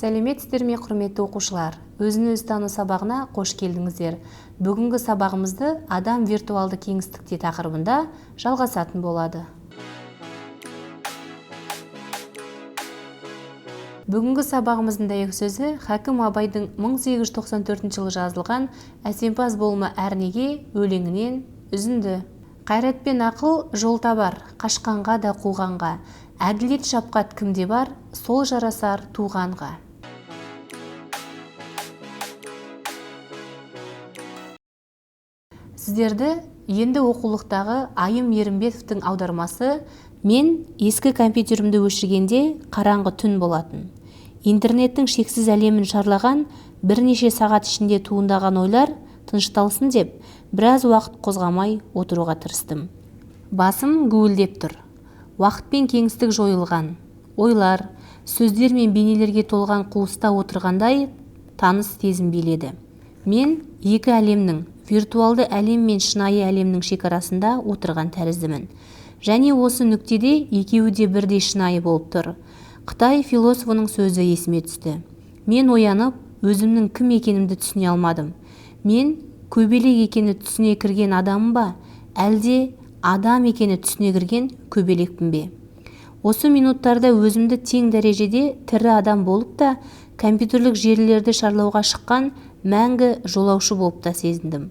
Сәлеметсіздер ме, құрметті оқушылар? Өзін-өзі тану сабағына қош келдіңіздер. Бүгінгі сабағымызды адам виртуалды кеңістікте тақырыбында жалғасатын болады. Бүгінгі сабағымыздың дәйек сөзі Хакім Абайдың 1894 жылы жазылған «Әсемпаз болма әрнеге» өлеңінен үзінді. Қайрат пен ақыл жол табар, қашқанға да қуғанға, әділет шапқат кімде бар, сол жарасар туғанға. Сіздерді енді оқулықтағы Айым Ерімбетовтің аудармасы «Мен ескі компьютерімді өшіргенде қараңғы түн болатын. Интернеттің шексіз әлемін шарлаған бірнеше сағат ішінде туындаған ойлар тынышталсын деп, біраз уақыт қозғамай отыруға тырыстым. Басым гуілдеп тұр. Уақыт пен кеңістік жойылған. Ойлар, сөздер мен бейнелерге толған қуыста отырғандай таныс сезім биледі. Мен екі әлемнің, виртуалды әлем мен шынайы әлемнің шекарасында отырған тәріздімін. Және осы нүктеде екеуі де бірдей шынайы болып тұр. Қытай философының сөзі есіме түсті. Мен оянып, өзімнің кім екенімді түсіне алмадым. Мен көбелек екені түсіне кірген адамым ба, әлде адам екені түсіне кірген көбелекпін бе? Осы минуттарда өзімді тең дәрежеде тірі адам болып та, компьютерлік желілерді шарлауға шыққан мәңгі жолаушы болып та сезіндім.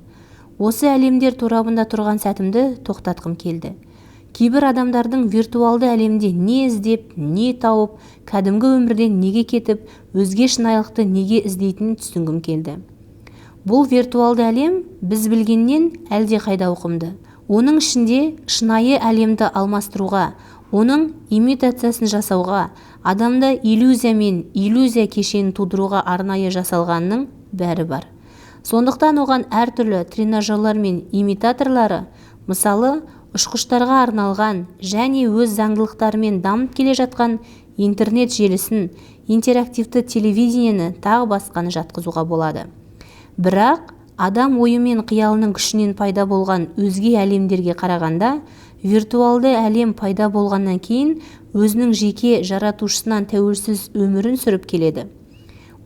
Осы әлемдер торабында тұрған сәтімді тоқтатқым келді. Кейбір адамдардың виртуалды әлемде не іздеп, не тауып, кәдімгі өмірден неге кетіп, өзге шынайылықты неге іздейтінін түсінгім келді. Бұл виртуалды әлем біз білгеннен әлде қайда ауқымды. Оның ішінде шынайы әлемді алмастыруға, оның имитациясын жасауға, адамда иллюзия мен иллюзия кешенін тудыруға арнайы жасалғанның бәрі бар. Сондықтан оған әртүрлі тренажерлар мен имитаторлары, мысалы, ұшқыштарға арналған және өз заңдылықтарымен дамып келе жатқан интернет желісін, интерактивті телевидениені тағы басқаны жатқызуға болады. Бірақ адам ойы мен қиялының күшінен пайда болған өзге әлемдерге қарағанда, виртуалды әлем пайда болғаннан кейін өзінің жеке жаратушысынан тәуелсіз өмірін сүріп келеді.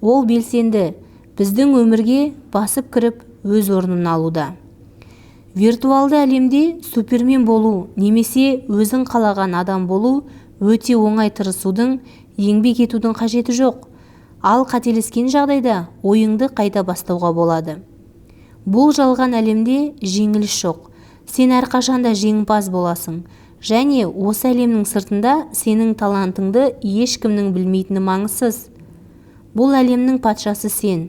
Ол белсенді, біздің өмірге басып кіріп өз орнын алуда. Виртуалды әлемде супермен болу немесе өзің қалаған адам болу өте оңай, тырысудың, еңбек етудің қажеті жоқ. Ал қателескен жағдайда ойыңды қайта бастауға болады. Бұл жалған әлемде жеңіліс жоқ. Сен әрқашанда жеңімпаз боласың. Және осы әлемнің сыртында сенің талантыңды ешкімнің білмейтіні маңызсыз. Бұл әлемнің патшасы сен.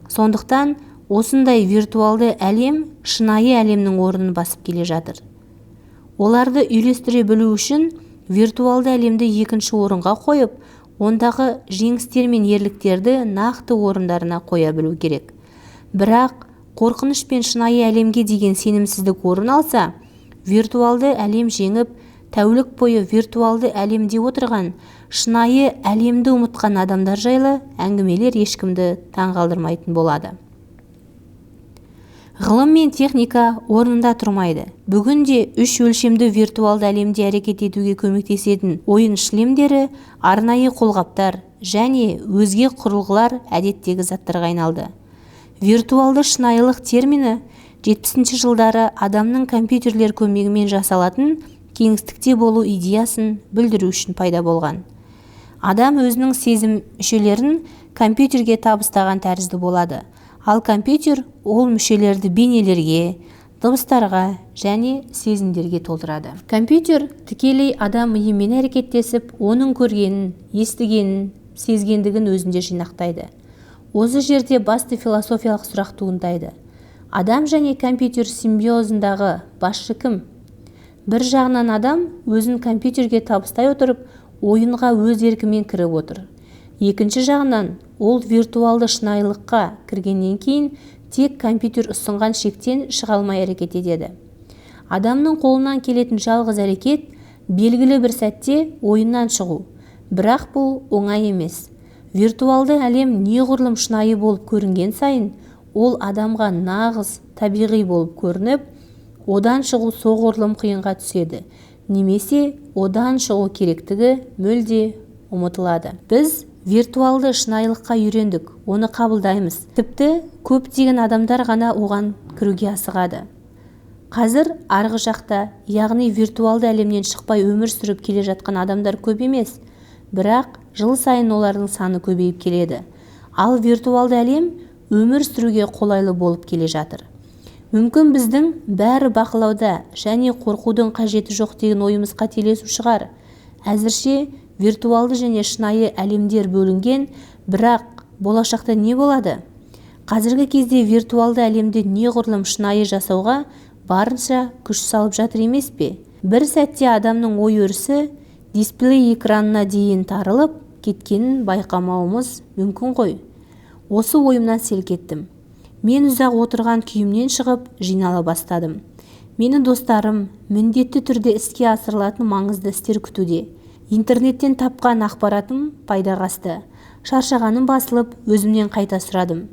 Сондықтан осындай виртуалды әлем шынайы әлемнің орнын басып келе жатыр. Оларды үйлестіре білу үшін виртуалды әлемді екінші орынға қойып, ондағы жеңістер мен ерліктерді нақты орындарына қоя білу керек. Бірақ қорқыныш пен шынайы әлемге деген сенімсіздік орын алса, виртуалды әлем жеңіп, тәулік бойы виртуалды әлемде отырған, шынайы әлемді ұмытқан адамдар жайлы әңгімелер ешкімді таңғалдырмайтын болады. Ғылым мен техника орнында тұрмайды. Бүгінде үш өлшемді виртуалды әлемде әрекет етуге көмектесетін ойын шлемдері, арнайы қолғаптар және өзге құрылғылар әдеттегі заттарға айналды. Виртуалды шынайылық термині 70-ші жылдары адамның компьютерлер көмегімен жасалатын кеңістікте болу идеясын білдіру үшін пайда болған. Адам өзінің сезім мүшелерін компьютерге табыстаған тәрізді болады. Ал компьютер ол мүшелерді бейнелерге, дыбыстарға және сезімдерге толтырады. Компьютер тікелей адам миымен әрекеттесіп, оның көргенін, естігенін, сезгендігін өзінде жинақтайды. Осы жерде басты философиялық сұрақ туындайды. Адам және компьютер симбиозындағы басшы кім? Бір жағынан адам өзін компьютерге табыстай отырып, ойынға өз еркімен кіріп отыр. Екінші жағынан, ол виртуалды шынайылыққа кіргеннен кейін тек компьютер ұсынған шектен шыға алмай әрекет етеді. Адамның қолынан келетін жалғыз әрекет белгілі бір сәтте ойыннан шығу. Бірақ бұл оңай емес. Виртуалды әлем неғұрлым шынайы болып көрінген сайын, ол адамға нағыз табиғи болып көрініп, одан шығу соғұрлым қиынға түседі. Немесе одан шығу керектігі мүлде ұмытылады. Біз Виртуалды шынайылыққа үйрендік, оны қабылдаймыз. Тіпті көптеген адамдар ғана оған кіруге асығады. Қазір арғы жақта, яғни виртуалды әлемнен шықпай өмір сүріп келе жатқан адамдар көп емес, бірақ жыл сайын олардың саны көбейіп келеді. Ал виртуалды әлем өмір сүруге қолайлы болып келе жатыр. Мүмкін біздің бәрі бақылауда және қорқудың қажеті жоқ деген ойымыз қателесу шығар. Әзірше виртуалды және шынайы әлемдер бөлінген, бірақ болашақта не болады? Қазіргі кезде виртуалды әлемді неғұрлым шынайы жасауға барынша күш салып жатыр емес пе? Бір сәтте адамның ой өрісі дисплей экранына дейін тарылып кеткенін байқамауымыз мүмкін ғой. Осы ойымнан селк еттім. Мен ұзақ отырған күйімнен шығып жинала бастадым. Мені достарым міндетті түрде іске асырылатын маңызды істер күтуде. Интернеттен тапқан ақпаратым пайдаға асты. Шаршағаным басылып, өзімнен қайта сұрадым.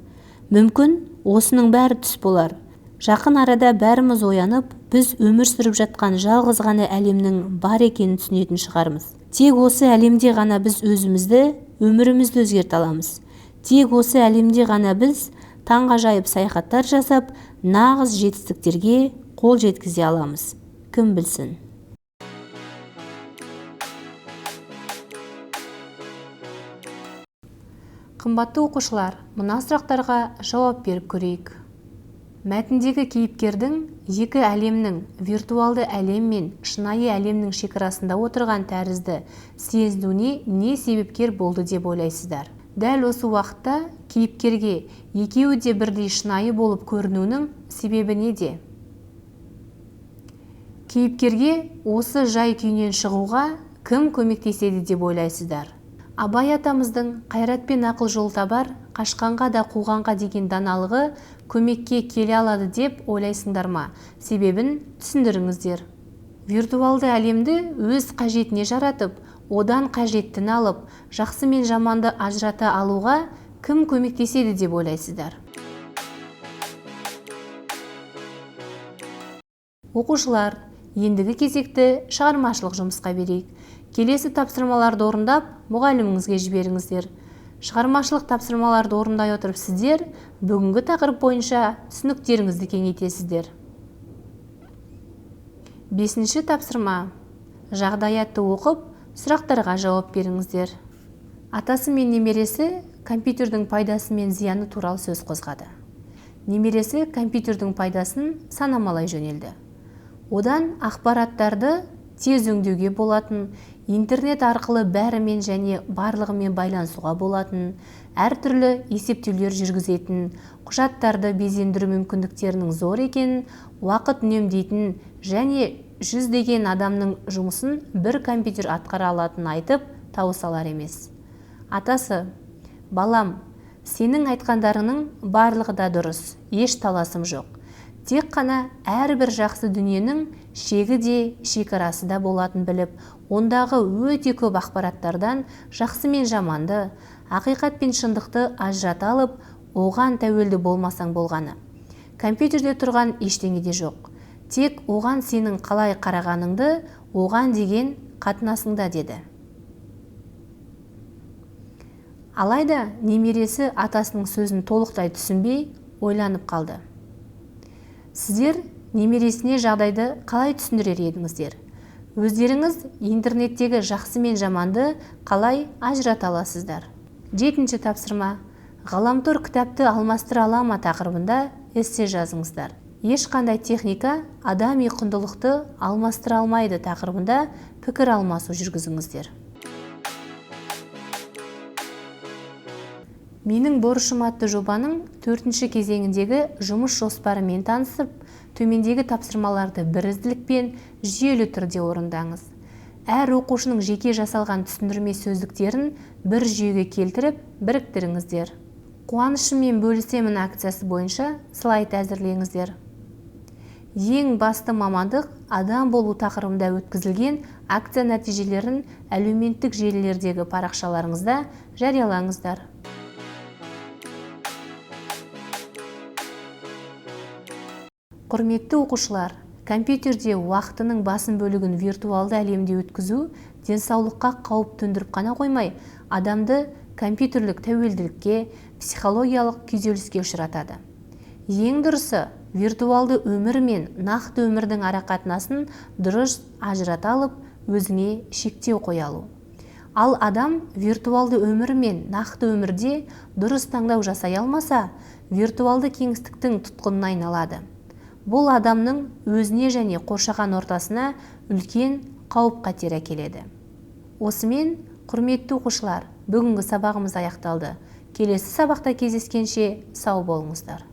Мүмкін осының бәрі түс болар. Жақын арада бәріміз оянып, біз өмір сүріп жатқан жалғыз ғана әлемнің бар екенін түсінетін шығармыз. Тек осы әлемде ғана біз өзімізді, өмірімізді өзгерте аламыз. Тек осы әлемде ғана біз таңғажайып саяхаттар жасап, нағыз жетістіктерге қол жеткізе аламыз. Кім білсін? Қымбатты оқушылар, мына сұрақтарға жауап беріп көрейік. Мәтіндегі кейіпкердің екі әлемнің, виртуалды әлем мен шынайы әлемнің шекарасында отырған тәрізді сезінуіне не себепкер болды деп ойлайсыздар? Дәл осы уақытта кейіпкерге екеуі де бірдей шынайы болып көрінуінің себебі неде? Кейіпкерге осы жай күйінен шығуға кім көмектеседі деп ойлайсыздар? Абай атамыздың қайрат пен ақыл жол табар, қашқанға да қуғанға деген даналығы көмекке келе алады деп ойлайсыңдар ма? Себебін түсіндіріңіздер. Виртуалды әлемді өз қажетіне жаратып, одан қажеттіні алып, жақсы мен жаманды ажырата алуға кім көмектеседі деп ойлайсыздар? Оқушылар, ендігі кезекті шығармашылық жұмысқа берейік. Келесі тапсырмаларды орындап, мұғаліміңізге жіберіңіздер. Шығармашылық тапсырмаларды орындай отырып сіздер бүгінгі тақырып бойынша түсініктеріңізді кеңейтесіздер. 5-ші тапсырма. Жағдаятты оқып, сұрақтарға жауап беріңіздер. Атасы мен немересі компьютердің пайдасы мен зияны туралы сөз қозғады. Немересі компьютердің пайдасын санамалай жөнелді. Одан ақпараттарды тез өңдеуге болатын, интернет арқылы бәрімен және барлығымен байланысуға болатын, әртүрлі есептеулер жүргізетін, құжаттарды безендіру мүмкіндіктерінің зор екенін, уақыт үнемдейтін және жүздеген адамның жұмысын бір компьютер атқара алатынын айтып тауысалар емес. Атасы: балам, сенің айтқандарының барлығы да дұрыс, еш таласым жоқ. Тек қана әрбір жақсы дүниенің шегі де, шекарасы да болатын біліп, ондағы өте көп ақпараттардан жақсы мен жаманды, ақиқат пен шындықты ажырата алып, оған тәуелді болмасаң болғаны. Компьютерде тұрған ештеңе де жоқ. Тек оған сенің қалай қарағаныңды, оған деген қатынасыңда деді. Алайда немересі атасының сөзін толықтай түсінбей ойланып қалды. Сіздер немересіне жағдайды қалай түсіндірер едіңіздер? Өздеріңіз интернеттегі жақсы мен жаманды қалай ажырата аласыздар? 7-ші тапсырма. Ғаламтор кітапты алмастыра ала ма тақырыбында эссе жазыңыздар. Ешқандай техника адами құндылықты алмастыра алмайды тақырыбында пікір алмасу жүргізіңіздер. Менің борышым атты жобаның 4-ші кезеңіндегі жұмыс жоспарымен танысып, төмендегі тапсырмаларды бірізділікпен жүйелі түрде орындаңыз. Әр оқушының жеке жасалған түсіндірме сөздіктерін бір жүйеге келтіріп, біріктіріңіздер. Қуанышыммен бөлісемін акциясы бойынша слайд әзірлеңіздер. Ең басты мамандық адам болу тақырыбында өткізілген акция нәтижелерін әлеуметтік желілердегі парақшаларыңызда жариялаңыздар. Құрметті оқушылар, компьютерде уақытының басым бөлігін виртуалды әлемде өткізу денсаулыққа қауіп төндіріп қана қоймай, адамды компьютерлік тәуелділікке, психологиялық күйзеліске ұшыратады. Ең дұрысы, виртуалды өмір мен нақты өмірдің арақатынасын дұрыс ажырата алып, өзіңе шектеу қоя алу. Ал адам виртуалды өмір мен нақты өмірде дұрыс таңдау жасай алмаса, виртуалды кеңістіктің тұтқынына айналады. Бұл адамның өзіне және қоршаған ортасына үлкен қауіп-қатер әкеледі. Осымен, құрметті оқушылар, бүгінгі сабағымыз аяқталды. Келесі сабақта кездескенше сау болыңыздар.